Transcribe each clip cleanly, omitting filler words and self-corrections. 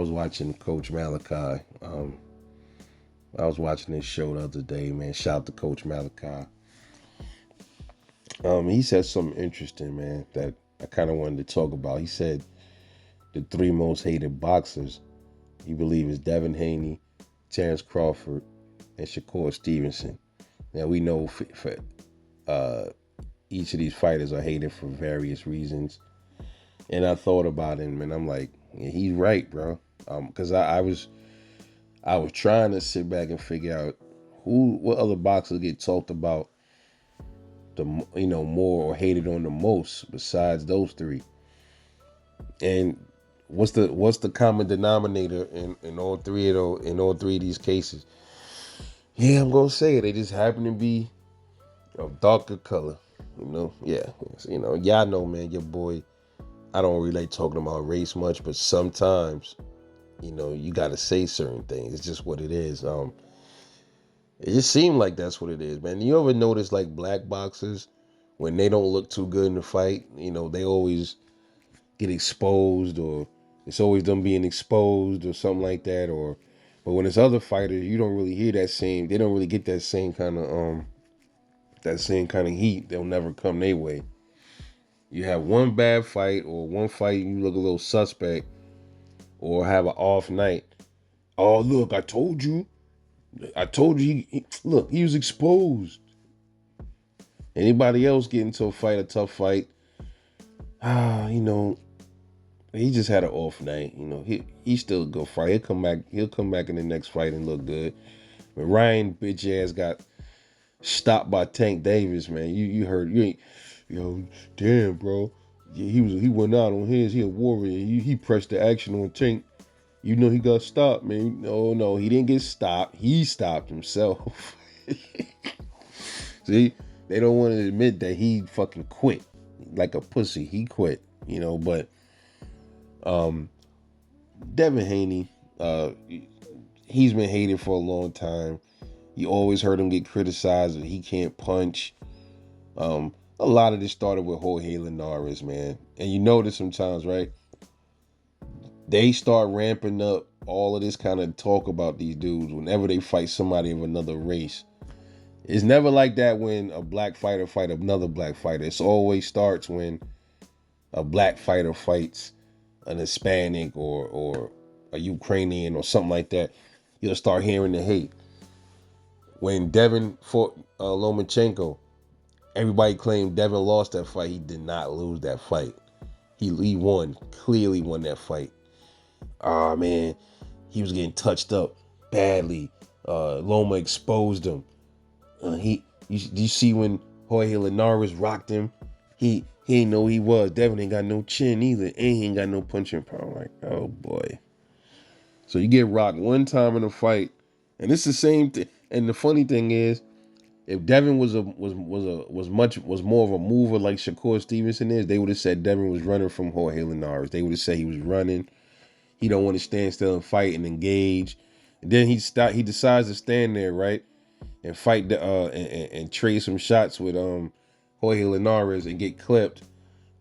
was watching Coach Malachi. I was watching this show the other day, man. Shout out to Coach Malachi. He said something interesting, man, that I kind of wanted to talk about. He said the three most hated boxers he believes is Devin Haney, Terence Crawford, and Shakur Stevenson. Now we know for each of these fighters are hated for various reasons, and I thought about him, and I'm like, yeah, he's right, bro. Because I was trying to sit back and figure out what other boxers get talked about more or hated on the most besides those three, and what's the common denominator in all three of these cases? Yeah, I'm gonna say it. They just happen to be of darker color. Yeah. Y'all know, man. Your boy. I don't really like talking about race much, but sometimes, you got to say certain things. It's just what it is. It just seemed like that's what it is, man. You ever notice like black boxers when they don't look too good in the fight? They always get exposed, or it's always them being exposed or something like that. But when it's other fighters, you don't really hear that same. They don't really get that same kind of heat. They'll never come their way. You have one bad fight or one fight you look a little suspect, or have an off night. Oh, look, I told you. Look, he was exposed. Anybody else get into a tough fight, he just had an off night. He's still a good fight. He'll come back in the next fight and look good. But Ryan bitch ass got stopped by Tank Davis, man. You heard you ain't damn bro. Yeah, he went out on his. He a warrior. He pressed the action on Tank. He got stopped, man. No, he didn't get stopped. He stopped himself. See, they don't want to admit that he fucking quit like a pussy. He quit, but Devin Haney, he's been hated for a long time. You always heard him get criticized that he can't punch. A lot of this started with Jorge Linares, man. And you notice sometimes, right? They start ramping up all of this kind of talk about these dudes whenever they fight somebody of another race. It's never like that when a black fighter fight another black fighter. It always starts when a black fighter fights an Hispanic or a Ukrainian or something like that. You'll start hearing the hate. When Devin fought Lomachenko, everybody claimed Devin lost that fight. He did not lose that fight. He won, clearly won that fight. Oh man, he was getting touched up badly. Loma exposed him. You see when Jorge Linares rocked him, he ain't know he was. Devin ain't got no chin either, and he ain't got no punching power. I'm like, oh boy. So you get rocked one time in a fight, and it's the same thing. And the funny thing is, if Devin was more of a mover like Shakur Stevenson is, they would have said Devin was running from Jorge Linares. They would have said he was running. He don't want to stand still and fight and engage. And then he decides to stand there, right, and fight and trade some shots with Jorge Linares and get clipped.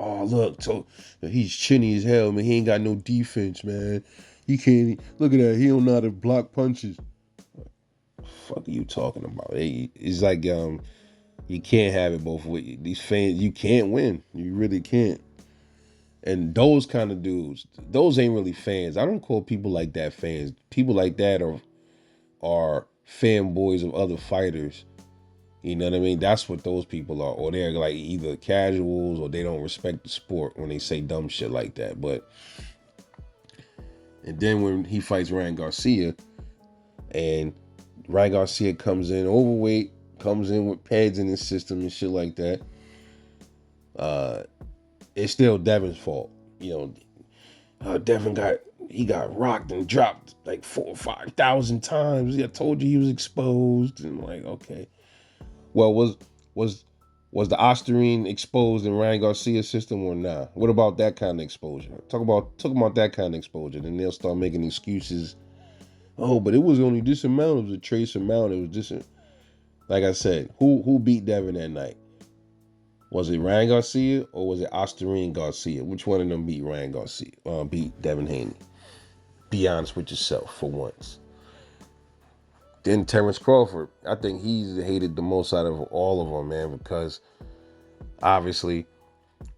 Oh look, so he's chinny as hell, man. He ain't got no defense, man. He can't look at that. He don't know how to block punches. Fuck are you talking about? It's like you can't have it both ways. These fans, you can't win. You really can't. And those kind of dudes, those ain't really fans. I don't call people like that fans. People like that are fanboys of other fighters. You know what I mean? That's what those people are. Or they're like either casuals or they don't respect the sport when they say dumb shit like that. And then when he fights Ryan Garcia, and Ryan Garcia comes in overweight, comes in with pads in his system and shit like that, it's still Devin's fault. Devin got rocked and dropped like 4,000 or 5,000 times. I told you he was exposed. And I'm like, okay. Well, was the Osterine exposed in Ryan Garcia's system or not? What about that kind of exposure? Talk about that kind of exposure. Then they'll start making excuses. Oh, but it was only this amount. It was a trace amount. It was just like I said. Who beat Devin that night? Was it Ryan Garcia or was it Osterine Garcia? Which one of them beat Ryan Garcia? Beat Devin Haney? Be honest with yourself for once. Then Terence Crawford, I think he's hated the most out of all of them, man, because obviously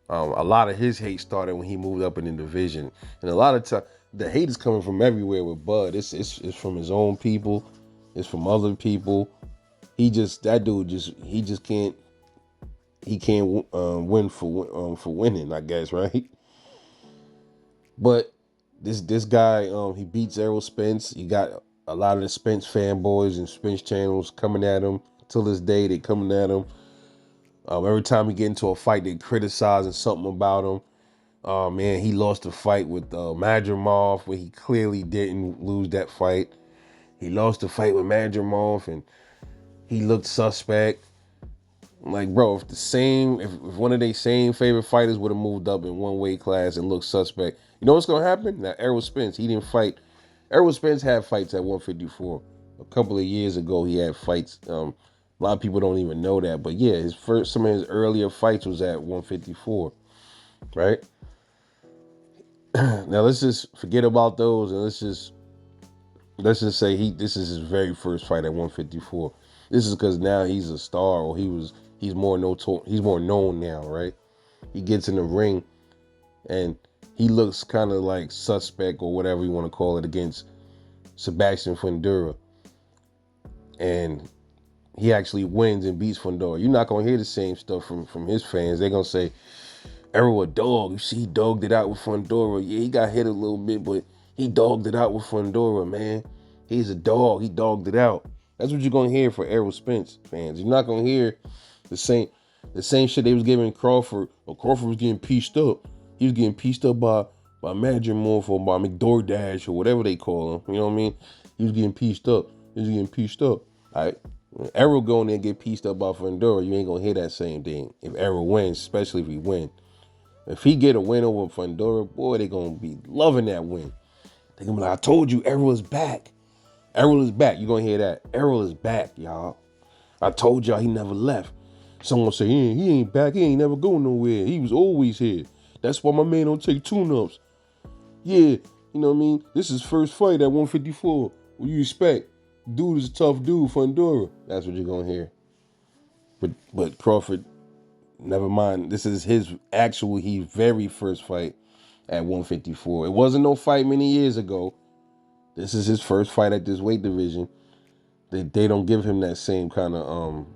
a lot of his hate started when he moved up in the division, and a lot of time the hate is coming from everywhere with Bud. It's from his own people, it's from other people. That dude he just can't win for winning, I guess, right? But this guy he beats Errol Spence. You got a lot of the Spence fanboys and Spence channels coming at him till this day. They coming at him. Every time he get into a fight, they criticizing something about him. Oh man, he lost a fight with Madrimov where he clearly didn't lose that fight. He lost a fight with Madrimov and he looked suspect. I'm like, bro, if one of their same favorite fighters would have moved up in one weight class and looked suspect, you know what's gonna happen? Now Errol Spence, he didn't fight. Errol Spence had fights at 154. A couple of years ago, he had fights. A lot of people don't even know that, but yeah, some of his earlier fights was at 154, right? Now let's just forget about those and let's just say this is his very first fight at 154. This is because now he's a star, or he's more known now, right? He gets in the ring and he looks kind of like suspect or whatever you want to call it against Sebastian Fundora, and he actually wins and beats Fundora. You're not gonna hear the same stuff from his fans. They're gonna say Errol a dog. You see, he dogged it out with Fundora. Yeah, he got hit a little bit, but he dogged it out with Fundora, man. He's a dog. He dogged it out. That's what you're gonna hear for Errol Spence fans. You're not gonna hear the same shit they was giving Crawford. Well, Crawford was getting pieced up. He was getting pieced up by Madrimov or by McDoordash or whatever they call him. You know what I mean? He was getting pieced up. All right. When Errol go in there and get pieced up by Fundora, you ain't gonna hear that same thing. If Errol wins, especially if he wins. If he get a win over Fundora, boy, they gonna be loving that win. They gonna be like, I told you, Errol is back. Errol is back. You gonna hear that? Errol is back, y'all. I told y'all he never left. Someone say, he ain't back. He ain't never going nowhere. He was always here. That's why my man don't take tune-ups. Yeah, you know what I mean? This is first fight at 154. What do you expect? Dude is a tough dude, Fundora. That's what you're gonna hear. But Crawford, never mind. This is his very first fight at 154. It wasn't no fight many years ago. This is his first fight at this weight division. They don't give him that same kind of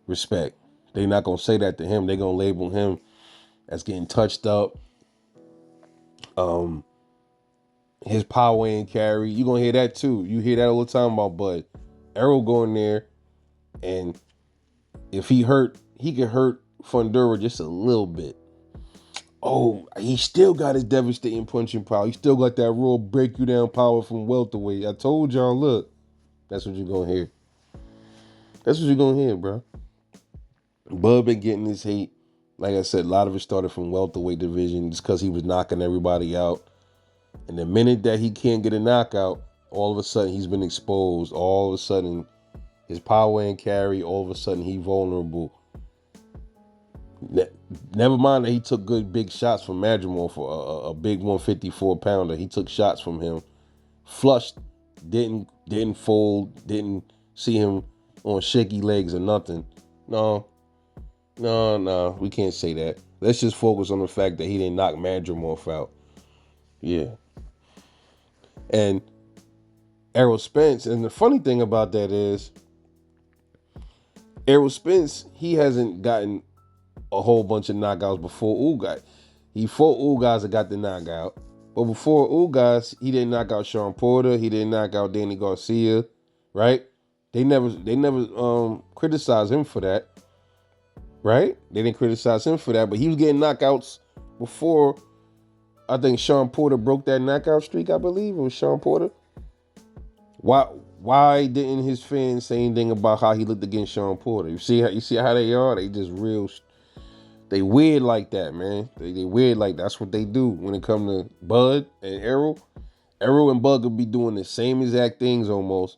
respect. They're not gonna say that to him. They're gonna label him as getting touched up. His power and carry. You're gonna hear that too. You hear that all the time about Bud. Errol going there, and if he can hurt Fundora just a little bit. Oh, he still got his devastating punching power. He still got that raw break you down power from welterweight. I told y'all, look, that's what you're gonna hear. That's what you're gonna hear, bro. Bud been getting his hate. Like I said, a lot of it started from welterweight division just because he was knocking everybody out. And the minute that he can't get a knockout, all of a sudden he's been exposed. All of a sudden, his power and carry, all of a sudden he vulnerable. Never mind that he took good big shots from Madrimov for a big 154 pounder. He took shots from him, flushed, didn't fold, didn't see him on shaky legs or nothing. No, we can't say that. Let's just focus on the fact that he didn't knock Madrimov out. Yeah. And Errol Spence, and the funny thing about that is, Errol Spence, he hasn't gotten a whole bunch of knockouts before Ugas. He fought Ugas and got the knockout. But before Ugas, he didn't knock out Shawn Porter. He didn't knock out Danny Garcia, right? They never criticized him for that, right? They didn't criticize him for that, but he was getting knockouts before. I think Shawn Porter broke that knockout streak, I believe. It was Shawn Porter. Why didn't his fans say anything about how he looked against Shawn Porter? You see how they are? They just they weird like that, man. They weird like that's what they do when it comes to Bud and Errol. Errol and Bud could be doing the same exact things almost.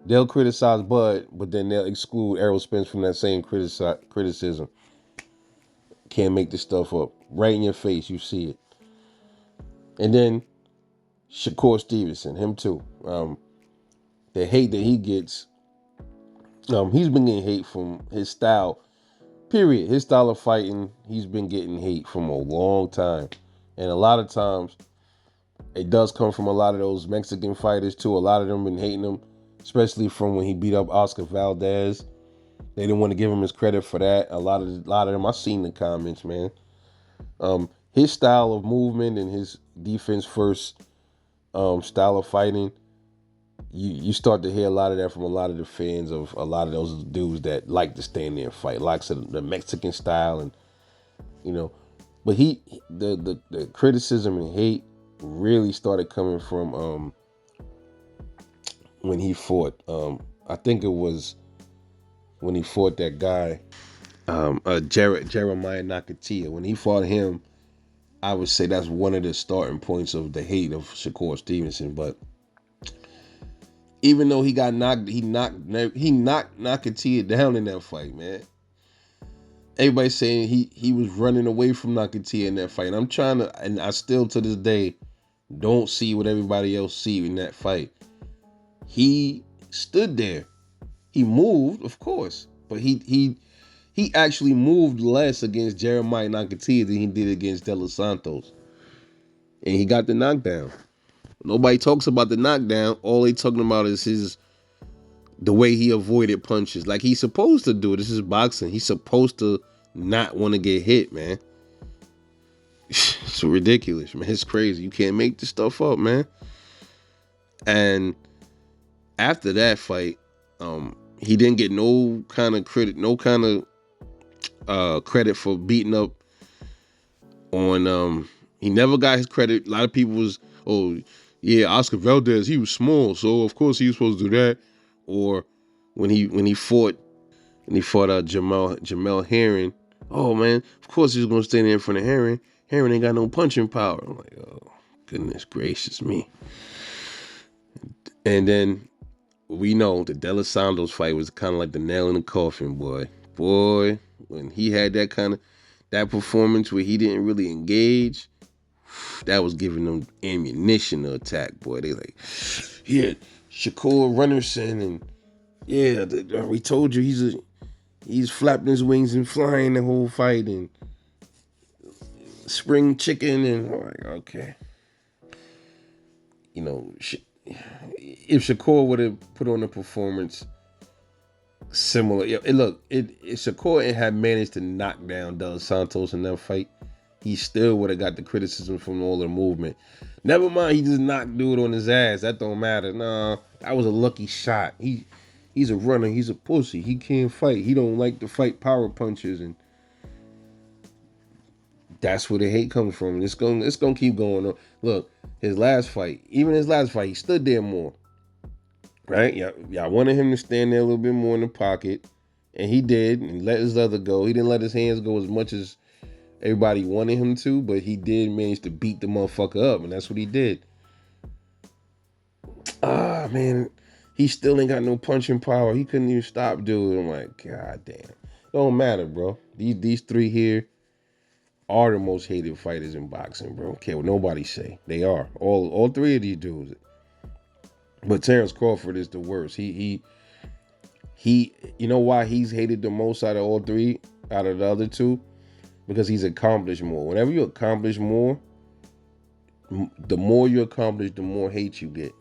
They'll criticize Bud, but then they'll exclude Errol Spence from that same criticism. Can't make this stuff up. Right in your face, you see it. And then Shakur Stevenson, him too. The hate that he gets, he's been getting hate from his style. Period. His style of fighting, he's been getting hate from a long time, and a lot of times it does come from a lot of those Mexican fighters too. A lot of them been hating him, especially from when he beat up Oscar Valdez. They didn't want to give him his credit for that. A lot of them, I seen the comments, man. His style of movement and his defense first style of fighting, you start to hear a lot of that from a lot of the fans of a lot of those dudes that like to stand there and fight, like the Mexican style, and you know. But the criticism and hate really started coming from when he fought. I think it was when he fought that guy, Jeremiah Nakatia. When he fought him, I would say that's one of the starting points of the hate of Shakur Stevenson. But even though he knocked Nakatia down in that fight, man. Everybody's saying he was running away from Nakatia in that fight. And I still to this day don't see what everybody else see in that fight. He stood there. He moved, of course, but he actually moved less against Jeremiah Nakatia than he did against De Los Santos, and he got the knockdown. Nobody talks about the knockdown. All they talking about is the way he avoided punches, like he's supposed to do. This is boxing. He's supposed to not want to get hit, man. It's ridiculous, man. It's crazy. You can't make this stuff up, man. And after that fight, he didn't get no kind of credit for beating up on. He never got his credit. A lot of people was, oh yeah, Oscar Valdez, he was small, so of course he was supposed to do that. Or when he fought Jamel Herring, oh man, of course he was gonna stand there in front of Herring. Herring ain't got no punching power. I'm like, oh goodness gracious me. And then we know the De Los Santos fight was kind of like the nail in the coffin, boy. Boy, when he had that performance where he didn't really engage, that was giving them ammunition to attack, boy. They like, yeah, Shakur Runnerson, and yeah, we told you he's flapping his wings and flying the whole fight, and spring chicken, and I'm like, okay. You know, if Shakur would have put on a performance similar, if Shakur had managed to knock down De Los Santos in that fight, he still would have got the criticism from all the movement. Never mind, he just knocked dude on his ass. That don't matter. Nah, that was a lucky shot. He's a runner. He's a pussy. He can't fight. He don't like to fight power punches, and that's where the hate comes from. It's gonna keep going on. Look, his last fight, he stood there more. Right? Y'all wanted him to stand there a little bit more in the pocket, and he did, and let his leather go. He didn't let his hands go as much as everybody wanted him to, but he did manage to beat the motherfucker up, and that's what he did. Ah, man, he still ain't got no punching power. He couldn't even stop dude. I'm like, God damn. Don't matter, bro. These three here are the most hated fighters in boxing, bro. Don't care what nobody say. They are. All three of these dudes. But Terence Crawford is the worst. He you know why he's hated the most out of all three, out of the other two? Because he's accomplished more. Whenever you accomplish more, the more you accomplish, the more hate you get.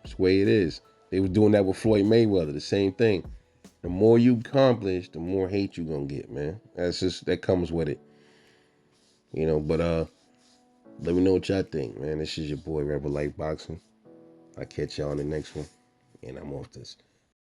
That's the way it is. They were doing that with Floyd Mayweather, the same thing. The more you accomplish, the more hate you gonna get, man. That comes with it. You know, but let me know what y'all think, man. This is your boy Rebel Life Boxing. I'll catch y'all on the next one. And I'm off this.